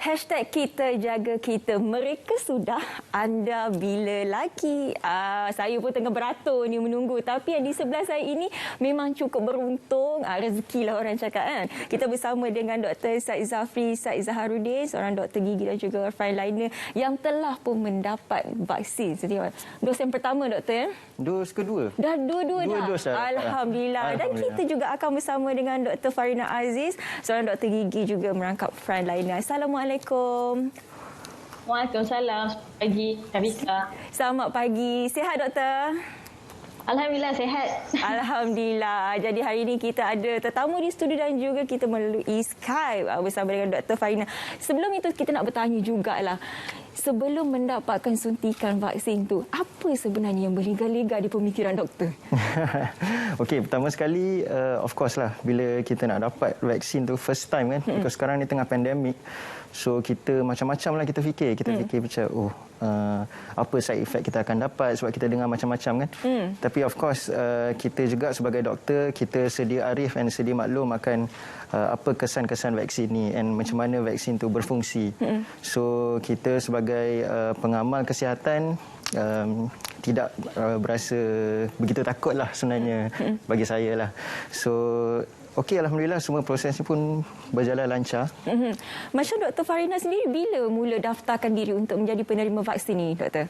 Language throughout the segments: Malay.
Hashtag kita jaga kita. Mereka sudah, anda bila lagi? Saya pun tengah beratur ni menunggu. Tapi yang di sebelah saya ini memang cukup beruntung. Rezeki lah orang cakap kan. Kita bersama dengan Dr. Said Zafri Said Zaharudin, seorang doktor gigi dan juga frontliner yang telah pun mendapat vaksin. Dos yang pertama doktor ya? Dos kedua. Dah dua-dua dah? Dos dah. Alhamdulillah. Dan kita juga akan bersama dengan Dr. Farina Aziz, seorang doktor gigi juga merangkap frontliner. Assalamualaikum. Waalaikumsalam. Selamat pagi, Kavika. Selamat pagi. Sihat doktor? Alhamdulillah sihat. Alhamdulillah. Jadi hari ini kita ada tetamu di studio dan juga kita melalui Skype bersama dengan Dr. Farina. Sebelum itu kita nak bertanya jugalah. Sebelum mendapatkan suntikan vaksin tu, apa sebenarnya yang berlega-lega di pemikiran doktor? Okey, pertama sekali of course lah bila kita nak dapat vaksin tu first time kan. Because sekarang ni tengah pandemik. So kita macam-macam lah kita fikir. Kita fikir macam apa side effect kita akan dapat sebab kita dengar macam-macam kan. Tapi of course kita juga sebagai doktor kita sedia arif dan sedia maklum akan apa kesan-kesan vaksin ni dan macam mana vaksin tu berfungsi. So kita sebagai pengamal kesihatan tidak berasa begitu takut lah sebenarnya bagi saya lah. So okey, Alhamdulillah semua prosesnya pun berjalan lancar. Macam Dr. Farina sendiri bila mula daftarkan diri untuk menjadi penerima vaksin ni doktor?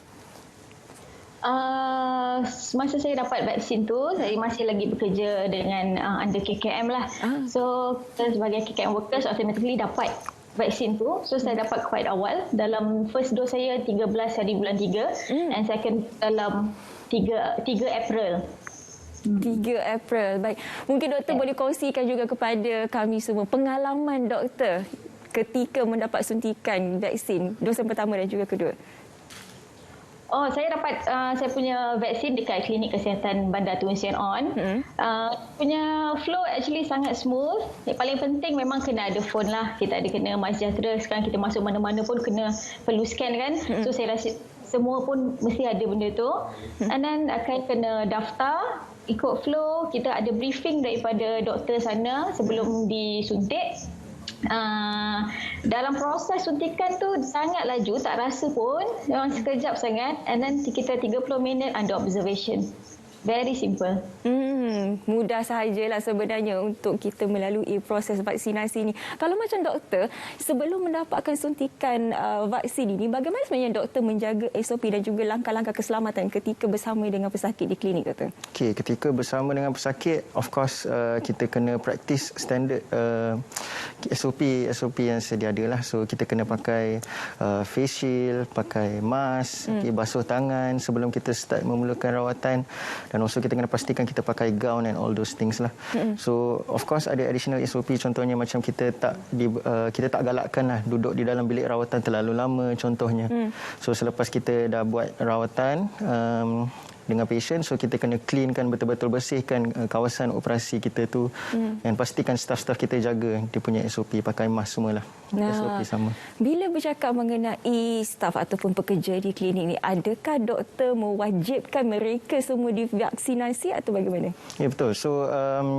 Masa saya dapat vaksin tu, saya masih lagi bekerja dengan under KKM lah. So, kita sebagai KKM workers automatically dapat vaksin tu. So, saya dapat quite awal. Dalam first dose saya 13 hari bulan 3 and second dalam 3 April. 3 April. Baik. Mungkin doktor boleh kongsikan juga kepada kami semua pengalaman doktor ketika mendapat suntikan vaksin dos yang pertama dan juga kedua. Saya dapat saya punya vaksin dekat Klinik Kesihatan Bandar Tun Sen On. Punya flow actually sangat smooth. Yang paling penting memang kena ada phone lah. Kita ada kena MySejahtera. Sekarang kita masuk mana-mana pun perlu scan kan. So saya rasa semua pun mesti ada benda tu. And then akan kena daftar, ikut flow. Kita ada briefing daripada doktor sana sebelum disuntik. Dalam proses suntikan tu sangat laju, tak rasa pun, memang sekejap sangat, and then kita 30 minit under observation. Very simple. Mudah sahajalah sebenarnya untuk kita melalui proses vaksinasi ni. Kalau macam doktor, sebelum mendapatkan suntikan vaksin ini, bagaimana sebenarnya doktor menjaga SOP dan juga langkah-langkah keselamatan ketika bersama dengan pesakit di klinik doktor? Okey, ketika bersama dengan pesakit, of course kita kena practice standard SOP yang sedia ada lah. So kita kena pakai face shield, pakai mask, basuh tangan sebelum kita start memulakan rawatan. Dan also kita kena pastikan kita pakai gown and all those things lah. So of course ada additional SOP, contohnya macam kita tak galakkan lah duduk di dalam bilik rawatan terlalu lama contohnya. So selepas kita dah buat rawatan dengan patient, so kita kena cleankan, betul-betul bersihkan kawasan operasi kita tu dan pastikan staff-staff kita jaga dia punya SOP, pakai mask semualah. SOP sama. Bila bercakap mengenai staff ataupun pekerja di klinik ni, adakah doktor mewajibkan mereka semua divaksinasi atau bagaimana? Ya, betul. So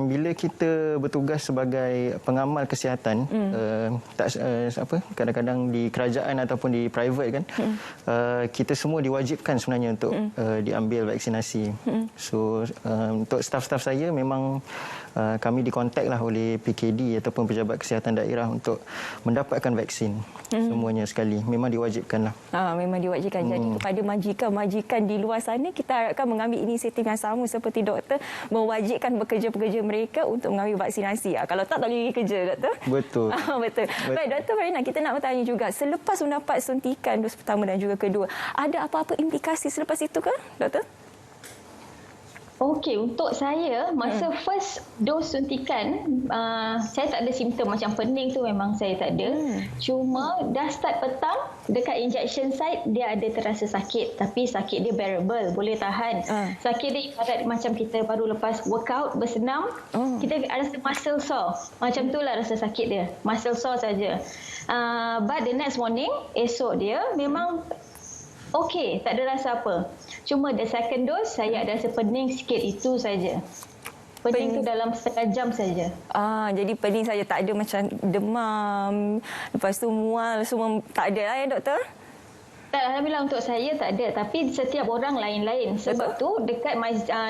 bila kita bertugas sebagai pengamal kesihatan, kadang-kadang di kerajaan ataupun di private kan, kita semua diwajibkan sebenarnya untuk diambil vaksinasi. So untuk staff-staff saya memang kami dikontak lah oleh PKD ataupun Pejabat Kesihatan Daerah untuk mendapatkan vaksin semuanya sekali. Memang diwajibkan lah. Memang diwajibkan. Jadi kepada majikan-majikan di luar sana, kita harapkan mengambil inisiatif yang sama seperti doktor, mewajibkan pekerja-pekerja mereka untuk mengambil vaksinasi. Kalau tak boleh pergi kerja, doktor. Betul. Betul. Baik, Dr. Farina, kita nak bertanya juga, selepas mendapat suntikan dos pertama dan juga kedua, ada apa-apa implikasi selepas itu ke, doktor? Okey, untuk saya, masa first dose suntikan, saya tak ada simptom macam pening tu, memang saya tak ada. Cuma dah start petang, dekat injection site, dia ada terasa sakit. Tapi sakit dia bearable, boleh tahan. Sakit dia ibarat macam kita baru lepas workout, bersenam, kita rasa muscle sore. Macam tu lah rasa sakit dia, muscle sore saja. But the next morning, esok dia, memang okey, tak ada rasa apa. Cuma the second dose, saya ada rasa pening sikit, itu saja. Pening tu dalam setengah jam saja. Jadi pening saja, tak ada macam demam, lepas tu mual, semua tak ada lah ya doktor? Tak, alhamdulillah untuk saya tak ada, tapi setiap orang lain-lain. Sebab tu dekat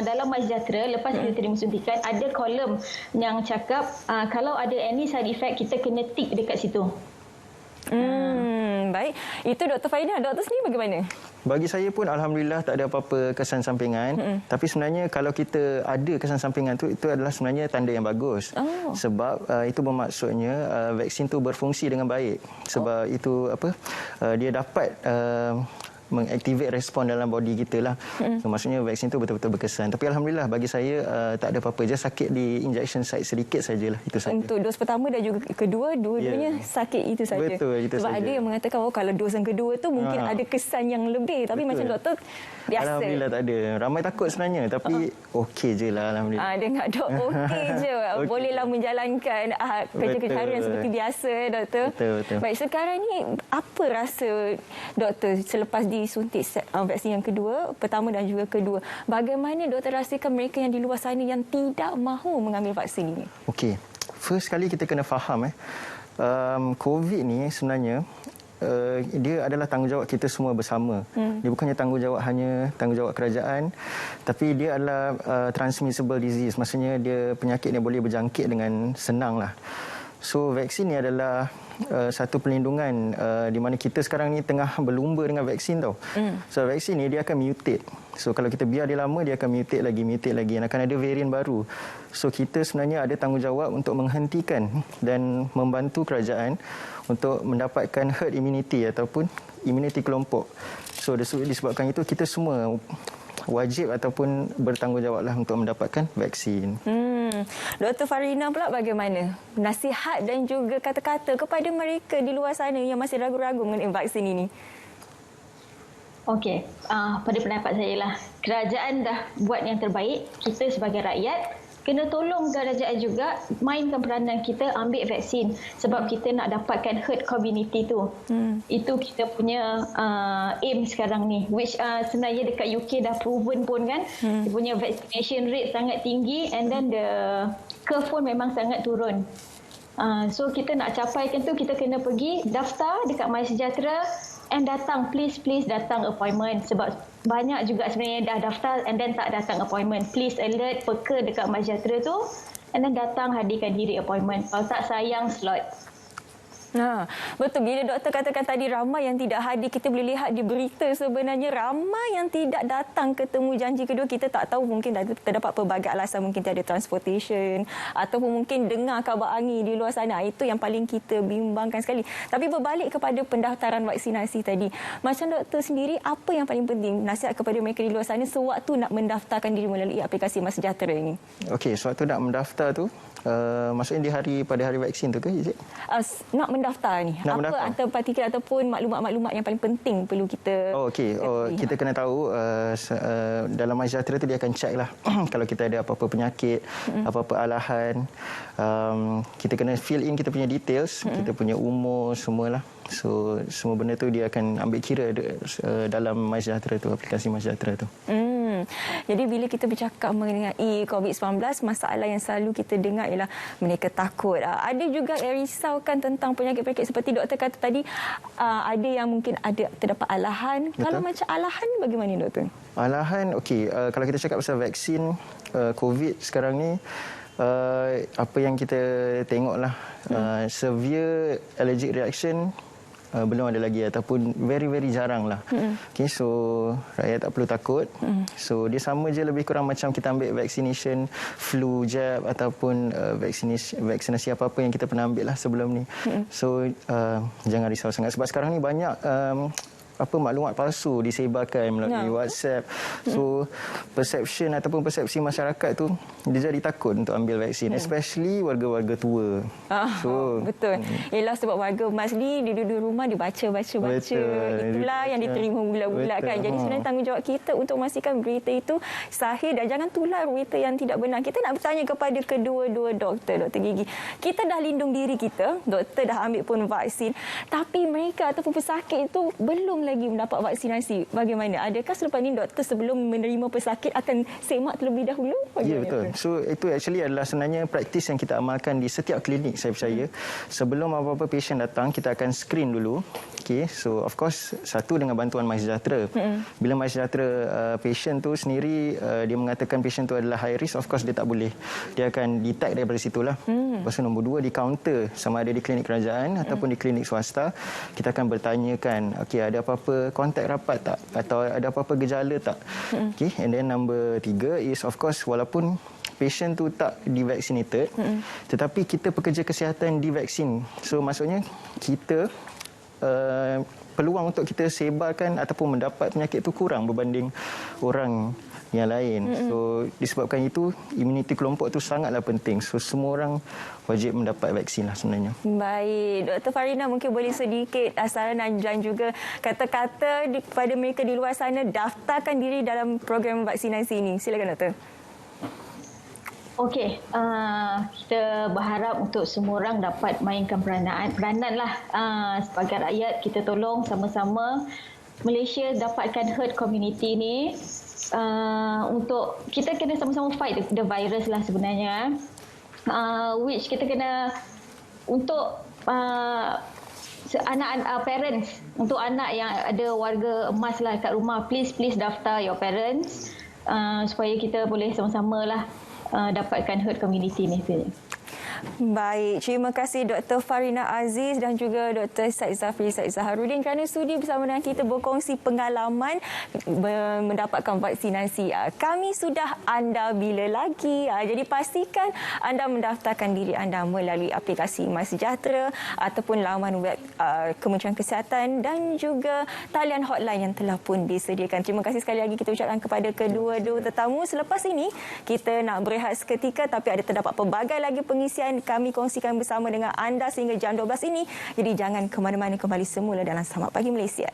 dalam MySejahtera lepas kita terima suntikan ada kolom yang cakap kalau ada any side effect kita kena tick dekat situ. Baik. Itu Dr. Farina, doktor sendiri bagaimana? Bagi saya pun alhamdulillah tak ada apa-apa kesan sampingan. Tapi sebenarnya kalau kita ada kesan sampingan tu, itu adalah sebenarnya tanda yang bagus. Sebab itu bermaksudnya vaksin tu berfungsi dengan baik. Sebab itu dia dapat mengaktivate respon dalam body kita lah. So, maksudnya vaksin tu betul-betul berkesan. Tapi alhamdulillah bagi saya tak ada apa-apa. Just sakit di injection site sedikit sajalah. Itu saja. Untuk dos pertama dan juga kedua, dua-duanya sakit itu saja. Betul, itu sebab saja. ada yang mengatakan kalau dos yang kedua tu mungkin ada kesan yang lebih. Tapi macam doktor biasa. Alhamdulillah tak ada. Ramai takut sebenarnya tapi okey je lah alhamdulillah. Dengar dok okey je. Okay. Bolehlah menjalankan kerja-kerja harian seperti biasa doktor. Betul. Baik, sekarang ni apa rasa doktor selepas disuntik vaksin yang kedua, pertama dan juga kedua? Bagaimana doktor rasakan mereka yang di luar sana yang tidak mahu mengambil vaksin ini? Okey. First kali kita kena faham COVID ni sebenarnya dia adalah tanggungjawab kita semua bersama. Dia bukannya hanya tanggungjawab kerajaan, tapi dia adalah transmissible disease. Maksudnya dia penyakit yang boleh berjangkit dengan senang lah. So vaksin ni adalah satu perlindungan di mana kita sekarang ni tengah berlumba dengan vaksin tau. So vaksin ni dia akan mutate. So kalau kita biar dia lama, dia akan mutate lagi dan akan ada varian baru. So kita sebenarnya ada tanggungjawab untuk menghentikan dan membantu kerajaan untuk mendapatkan herd immunity ataupun immunity kelompok. So disebabkan itu kita semua wajib ataupun bertanggungjawablah untuk mendapatkan vaksin. Dr. Farina pula bagaimana? Nasihat dan juga kata-kata kepada mereka di luar sana yang masih ragu-ragu mengenai vaksin ini. Okey, pada pendapat saya lah, kerajaan dah buat yang terbaik. Kita sebagai rakyat kena tolong kerajaan juga mainkan peranan kita ambil vaksin sebab kita nak dapatkan herd community tu. Itu kita punya aim sekarang ni, which sebenarnya dekat UK dah proven pun kan. Dia punya vaccination rate sangat tinggi and then the curve pun memang sangat turun. So kita nak capaikan tu, kita kena pergi daftar dekat MySejahtera and datang, please datang appointment sebab banyak juga sebenarnya dah daftar and then tak datang appointment. Please alert peka dekat MySejahtera tu and then datang hadirkan diri appointment. Kalau tak sayang slot. Betul, bila doktor katakan tadi ramai yang tidak hadir, kita boleh lihat di berita sebenarnya ramai yang tidak datang ketemu janji kedua. Kita tak tahu, mungkin terdapat pelbagai alasan, mungkin tiada transportation ataupun mungkin dengar kabar angin di luar sana. Itu yang paling kita bimbangkan sekali. Tapi berbalik kepada pendaftaran vaksinasi tadi, macam doktor sendiri, apa yang paling penting nasihat kepada mereka di luar sana sewaktu nak mendaftarkan diri melalui aplikasi MySejahtera ini? Okey, sewaktu nak mendaftar tu, maksudnya pada hari vaksin tu ke? Nak mendaftar ni, apa antara partikel ataupun maklumat-maklumat yang paling penting perlu kita kita kena tahu dalam MySejahtera tu dia akan check lah kalau kita ada apa-apa penyakit, apa-apa alahan, kita kena fill in kita punya details, kita punya umur semualah. So semua benda tu dia akan ambil kira dalam MySejahtera tu, aplikasi MySejahtera tu. Jadi bila kita bercakap mengenai COVID-19, masalah yang selalu kita dengar ialah mereka takut. Ada juga yang risaukan tentang penyakit-penyakit seperti doktor kata tadi, ada yang mungkin terdapat alahan. Betul. Kalau macam alahan bagaimana doktor? Alahan, kalau kita cakap pasal vaksin COVID sekarang ni, apa yang kita tengoklah, severe allergic reaction belum ada lagi ataupun very jarang lah. So rakyat tak perlu takut. So dia sama je lebih kurang macam kita ambil vaccination flu jab ataupun vaksinasi apa-apa yang kita pernah ambil lah sebelum ni. So jangan risau sangat sebab sekarang ni banyak maklumat palsu disebarkan melalui WhatsApp. So perception ataupun persepsi masyarakat tu dia jadi takut untuk ambil vaksin, especially warga-warga tua. Betul. Ialah sebab warga emas ni dia duduk rumah, dia baca. Itulah yang diterima bulat-bulat kan. Jadi sebenarnya tanggungjawab kita untuk memastikan berita itu sahih dan jangan tular berita yang tidak benar. Kita nak bertanya kepada kedua-dua doktor gigi. Kita dah lindung diri kita, doktor dah ambil pun vaksin, tapi mereka ataupun pesakit itu belum lagi mendapat vaksinasi. Bagaimana? Adakah selepas ini doktor sebelum menerima pesakit akan semak terlebih dahulu? Ya, betul. So itu actually adalah sebenarnya praktis yang kita amalkan di setiap klinik, saya percaya. Sebelum apa-apa pasien datang, kita akan screen dulu. Okay, so of course satu dengan bantuan MySejahtera. Bila MySejahtera pasien tu sendiri dia mengatakan pasien tu adalah high risk, of course dia tak boleh. Dia akan detect daripada situlah. Lepas tu nombor 2, di kaunter sama ada di klinik kerajaan ataupun di klinik swasta, kita akan bertanyakan, okey, ada apa-apa kontak rapat tak atau ada apa-apa gejala tak. Okay, and then number 3 is of course walaupun patient tu tak divaccinated, tetapi kita pekerja kesihatan divaksin. So maksudnya kita peluang untuk kita sebarkan ataupun mendapat penyakit itu kurang berbanding orang yang lain. So disebabkan itu imuniti kelompok itu sangatlah penting. So semua orang wajib mendapat vaksin lah sebenarnya. Baik, Dr. Farina mungkin boleh sedikit saran dan juga kata-kata kepada mereka di luar sana daftarkan diri dalam program vaksinasi ini. Silakan doktor. Okey, kita berharap untuk semua orang dapat mainkan peranan lah. Sebagai rakyat, kita tolong sama-sama Malaysia dapatkan herd community ni. Untuk kita kena sama-sama fight the virus lah sebenarnya. Which kita kena untuk anak parents, untuk anak yang ada warga emas lah kat rumah, please daftar your parents supaya kita boleh sama-sama lah dapatkan herd community ni. Baik, terima kasih Dr. Farina Aziz dan juga Dr. Said Zafri Said Zaharuddin kerana sudi bersama dengan kita berkongsi pengalaman mendapatkan vaksinasi. Kami sudah, anda bila lagi? Jadi pastikan anda mendaftarkan diri anda melalui aplikasi MySejahtera ataupun laman web Kementerian Kesihatan dan juga talian hotline yang telah pun disediakan. Terima kasih sekali lagi kita ucapkan kepada kedua-dua tetamu. Selepas ini kita nak berehat seketika, tapi ada terdapat pelbagai lagi pengisian kami kongsikan bersama dengan anda sehingga jam 12 ini. Jadi jangan ke mana-mana, kembali semula dalam Selamat Pagi Malaysia.